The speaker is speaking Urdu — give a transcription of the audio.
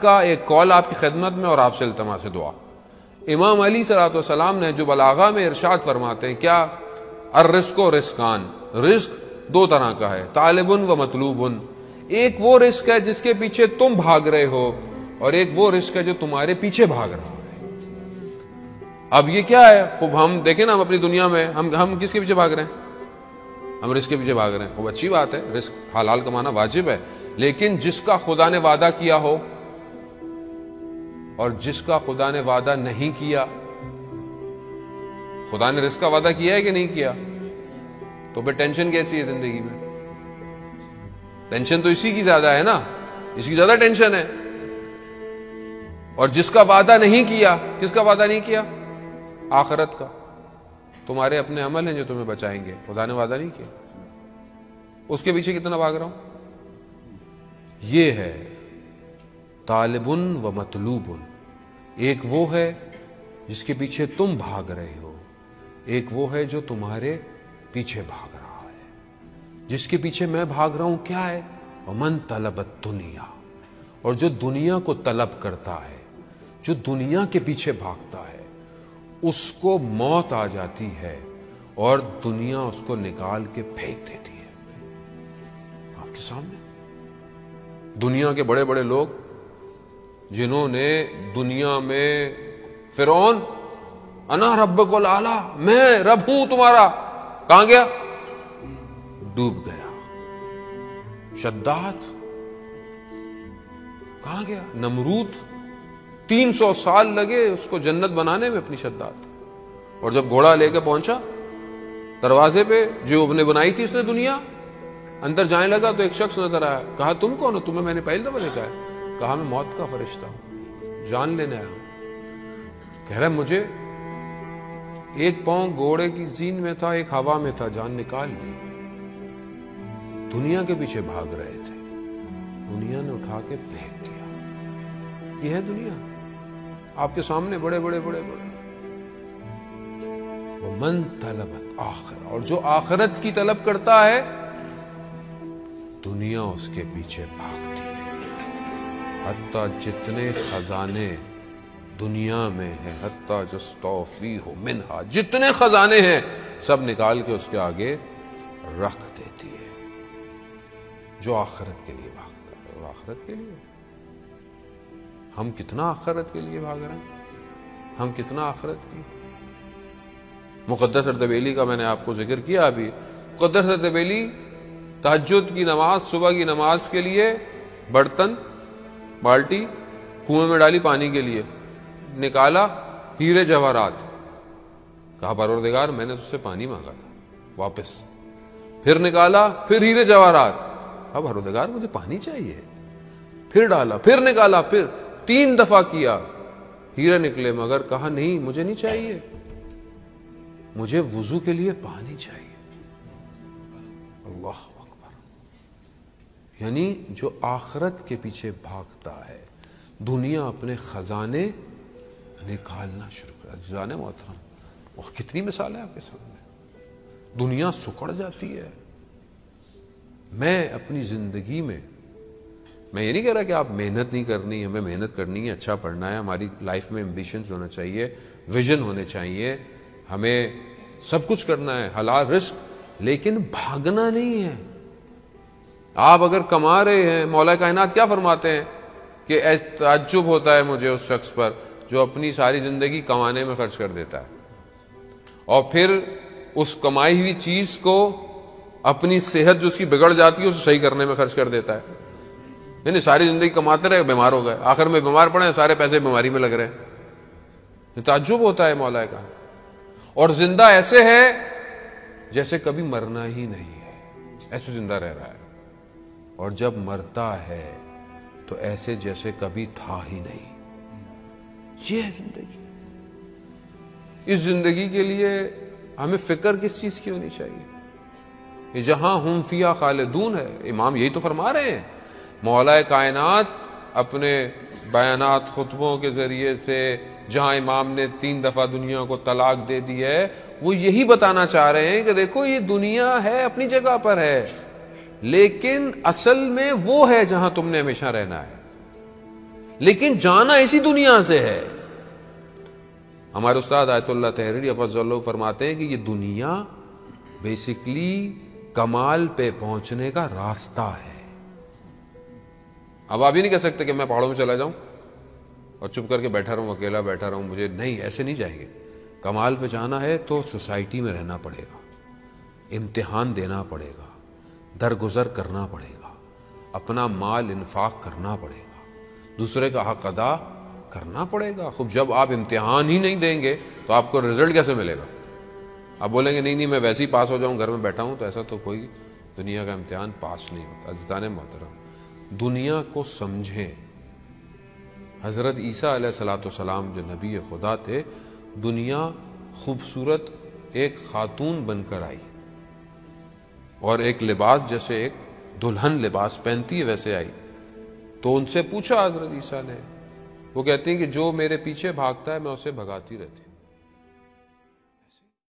کا ایک کال آپ کی خدمت میں اور آپ سے التماس دعا۔ امام علی صلی اللہ علیہ وسلم نے جو بلاغہ میں ارشاد فرماتے ہیں کیا، الرزق و رزقان، رزق دو طرح کا ہے، طالب و مطلوب۔ ایک وہ رزق ہے جس کے پیچھے تم بھاگ رہے ہو، اور ایک وہ رزق ہے جو تمہارے پیچھے بھاگ رہا ہے۔ اب یہ کیا ہے؟ خوب ہم دیکھیں نا، ہم اپنی دنیا میں ہم کس کے پیچھے بھاگ رہے ہیں؟ ہم رزق کے پیچھے بھاگ رہے ہیں۔ خوب اچھی بات ہے، رزق حلال کمانا واجب ہے، لیکن جس کا خدا نے وعدہ کیا ہو اور جس کا خدا نے وعدہ نہیں کیا، خدا نے رزق کا وعدہ کیا ہے کہ نہیں کیا، تو پھر ٹینشن کیسی ہے زندگی میں؟ ٹینشن تو اسی کی زیادہ ہے نا، اس کی زیادہ ٹینشن ہے۔ اور جس کا وعدہ نہیں کیا، کس کا وعدہ نہیں کیا؟ آخرت کا۔ تمہارے اپنے عمل ہیں جو تمہیں بچائیں گے، خدا نے وعدہ نہیں کیا، اس کے پیچھے کتنا بھاگ رہا ہوں۔ یہ ہے طالب و مطلوب۔ ایک وہ ہے جس کے پیچھے تم بھاگ رہے ہو، ایک وہ ہے جو تمہارے پیچھے بھاگ رہا ہے۔ جس کے پیچھے میں بھاگ رہا ہوں کیا ہے؟ ومن طلب الدنیا، اور جو دنیا کو طلب کرتا ہے، جو دنیا کے پیچھے بھاگتا ہے، اس کو موت آ جاتی ہے اور دنیا اس کو نکال کے پھینک دیتی ہے۔ آپ کے سامنے دنیا کے بڑے بڑے لوگ جنہوں نے دنیا میں فرعون، انا ربک الاعلی، میں رب ہوں تمہارا، کہاں گیا؟ ڈوب گیا۔ شداد کہاں گیا؟ نمرود 300 سال لگے اس کو جنت بنانے میں اپنی شداد، اور جب گھوڑا لے کے پہنچا دروازے پہ جو نے بنائی تھی اس نے دنیا، اندر جانے لگا تو ایک شخص نظر آیا، کہا تم کون ہو؟ تمہیں میں نے پہلی دفعہ دیکھا ہے۔ کہا میں موت کا فرشتہ ہوں، جان لینے آیا ہوں۔ کہہ رہا ہے مجھے ایک پاؤں گھوڑے کی زین میں تھا، ایک ہوا میں تھا، جان نکال لی۔ دنیا کے پیچھے بھاگ رہے تھے، دنیا نے اٹھا کے پھینک دیا۔ یہ ہے دنیا آپ کے سامنے، بڑے بڑے بڑے بڑے۔ ومن طلبت آخر، اور جو آخرت کی طلب کرتا ہے، دنیا اس کے پیچھے بھاگتی ہے۔ حتیٰ جتنے خزانے دنیا میں ہیں، حتیٰ جستوفیہ منہا، جتنے خزانے ہیں سب نکال کے اس کے آگے رکھ دیتی ہے۔ جو آخرت کے لیے بھاگتا ہے، اور آخرت کے لیے ہم کتنا آخرت کے لیے بھاگ رہے ہیں، ہم کتنا آخرت کی۔ مقدس اردبیلی کا میں نے آپ کو ذکر کیا ابھی۔ مقدس اردبیلی تہجد کی نماز، صبح کی نماز کے لیے برتن، بالٹی کنویں میں ڈالی پانی کے لیے، نکالا ہیرے جواہرات، کہا پروردگار میں نے تجھ سے پانی مانگا تھا واپس، پھر نکالا پھر ہیرے جواہرات، اب پروردگار مجھے پانی چاہیے، پھر ڈالا، پھر نکالا، پھر 3 دفعہ کیا، ہیرے نکلے، مگر کہا نہیں مجھے نہیں چاہیے، مجھے وضو کے لیے پانی چاہیے۔ اللہ اکبر۔ یعنی جو آخرت کے پیچھے بھاگتا ہے، دنیا اپنے خزانے نکالنا شروع کر۔ عزیزان محترم، اور کتنی مثال ہے آپ کے سامنے، دنیا سکڑ جاتی ہے۔ میں اپنی زندگی میں یہ نہیں کہہ رہا کہ آپ محنت نہیں کرنی، ہمیں محنت کرنی ہے، اچھا پڑھنا ہے، ہماری لائف میں ایمبیشنز ہونا چاہیے، ویژن ہونے چاہیے، ہمیں سب کچھ کرنا ہے، حلال رزق، لیکن بھاگنا نہیں ہے۔ آپ اگر کما رہے ہیں، مولا کائنات کیا فرماتے ہیں کہ تعجب ہوتا ہے مجھے اس شخص پر جو اپنی ساری زندگی کمانے میں خرچ کر دیتا ہے، اور پھر اس کمائی ہوئی چیز کو اپنی صحت جو اس کی بگڑ جاتی ہے اسے صحیح کرنے میں خرچ کر دیتا ہے۔ یعنی ساری زندگی کماتے رہے، بیمار ہو گئے، آخر میں بیمار پڑے، سارے پیسے بیماری میں لگ رہے ہیں۔ تعجب ہوتا ہے مولا کا۔ اور زندہ ایسے ہے جیسے کبھی مرنا ہی نہیں ہے، ایسے زندہ رہ رہا ہے، اور جب مرتا ہے تو ایسے جیسے کبھی تھا ہی نہیں۔ یہ ہے زندگی۔ اس زندگی کے لیے ہمیں فکر کس چیز کی ہونی چاہیے؟ یہ جہاں ہم فیہا خالدون ہے، امام یہی تو فرما رہے ہیں۔ مولا کائنات اپنے بیانات، خطبوں کے ذریعے سے جہاں امام نے 3 دفعہ دنیا کو طلاق دے دی ہے، وہ یہی بتانا چاہ رہے ہیں کہ دیکھو یہ دنیا ہے، اپنی جگہ پر ہے، لیکن اصل میں وہ ہے جہاں تم نے ہمیشہ رہنا ہے۔ لیکن جانا اسی دنیا سے ہے. ہمارے استاد آیت اللہ تحریری حفظ اللہ فرماتے ہیں کہ یہ دنیا بیسیکلی کمال پہ پہنچنے کا راستہ ہے. اب آپ یہ نہیں کہہ سکتے کہ میں پہاڑوں میں چلا جاؤں اور چپ کر کے بیٹھا رہوں, اکیلا بیٹھا رہوں, مجھے نہیں, ایسے نہیں جائیں گے. کمال پہ جانا ہے تو سوسائٹی میں رہنا پڑے گا, امتحان دینا پڑے گا, درگزر کرنا پڑے گا, اپنا مال انفاق کرنا پڑے گا, دوسرے کا حق ادا کرنا پڑے گا. خوب جب آپ امتحان ہی نہیں دیں گے تو آپ کو رزلٹ کیسے ملے گا؟ آپ بولیں گے نہیں میں ویسے ہی پاس ہو جاؤں, گھر میں بیٹھا ہوں, تو ایسا تو کوئی دنیا کا امتحان پاس نہیں ہوتا. عزیزان محترم, دنیا کو سمجھیں. حضرت عیسیٰ علیہ الصلوۃ والسلام جو نبی خدا تھے, دنیا خوبصورت ایک خاتون بن کر آئی اور ایک لباس جیسے ایک دلہن لباس پہنتی ہے ویسے آئی. تو ان سے پوچھا حضرت عیسیٰ نے, وہ کہتی ہیں کہ جو میرے پیچھے بھاگتا ہے میں اسے بھگاتی رہتی ہوں.